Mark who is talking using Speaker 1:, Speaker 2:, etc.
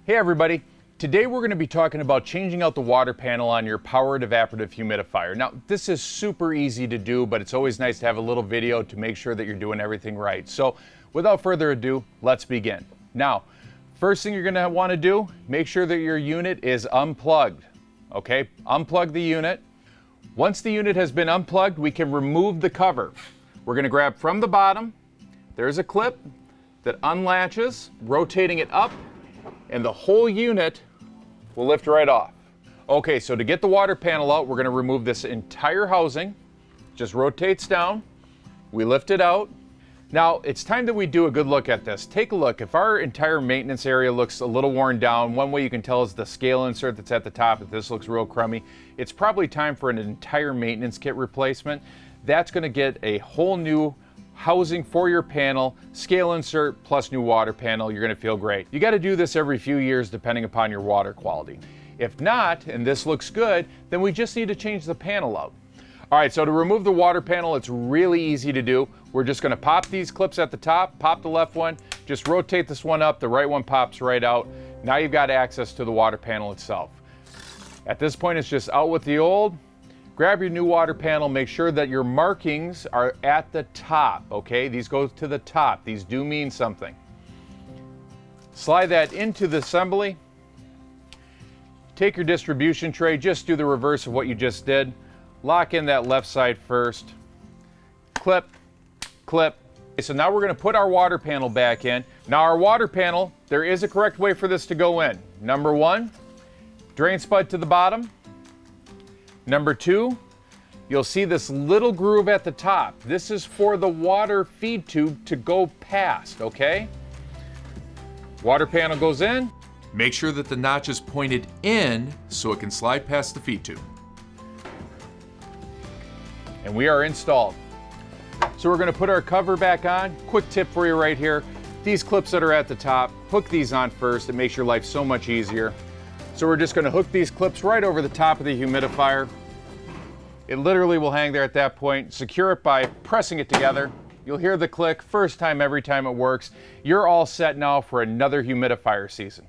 Speaker 1: Hey everybody, today we're going to be talking about changing out the water panel on your powered evaporative humidifier. Now this is super easy to do, but it's always nice to have a little video to make sure that you're doing everything right. So without further ado, let's begin. Now, first thing you're going to want to do, make sure that your unit is unplugged. Okay, unplug the unit. Once the unit has been unplugged, we can remove the cover. We're going to grab from the bottom, there's a clip that unlatches, rotating it up, and the whole unit will lift right off. Okay, so to get the water panel out, we're going to remove this entire housing. Just rotates down, we lift it out. Now, it's time that we do a good look at this. Take a look. If our entire maintenance area looks a little worn down, one way you can tell is the scale insert that's at the top. If this looks real crummy, it's probably time for an entire maintenance kit replacement. That's going to get a whole new housing for your panel, scale insert plus new water panel. You're going to feel great. You got to do this every few years depending upon your water quality. If not, and this looks good, then we just need to change the panel out. All right, so to remove the water panel, it's really easy to do. We're just going to pop these clips at the top, pop the left one, just rotate this one up, the right one pops right out. Now you've got access to the water panel itself. At this point, it's just out with the old. Grab your new water panel, make sure that your markings are at the top, okay? These go to the top, these do mean something. Slide that into the assembly. Take your distribution tray, just do the reverse of what you just did. Lock in that left side first. Clip, clip. Okay, so now we're gonna put our water panel back in. Now our water panel, there is a correct way for this to go in. Number one, drain spud to the bottom. Number two, you'll see this little groove at the top. This is for the water feed tube to go past, okay? Water panel goes in.
Speaker 2: Make sure that the notch is pointed in so it can slide past the feed tube.
Speaker 1: And we are installed. So we're gonna put our cover back on. Quick tip for you right here. These clips that are at the top, hook these on first. It makes your life so much easier. So we're just going to hook these clips right over the top of the humidifier. It literally will hang there at that point. Secure it by pressing it together. You'll hear the click first time every time it works. You're all set now for another humidifier season.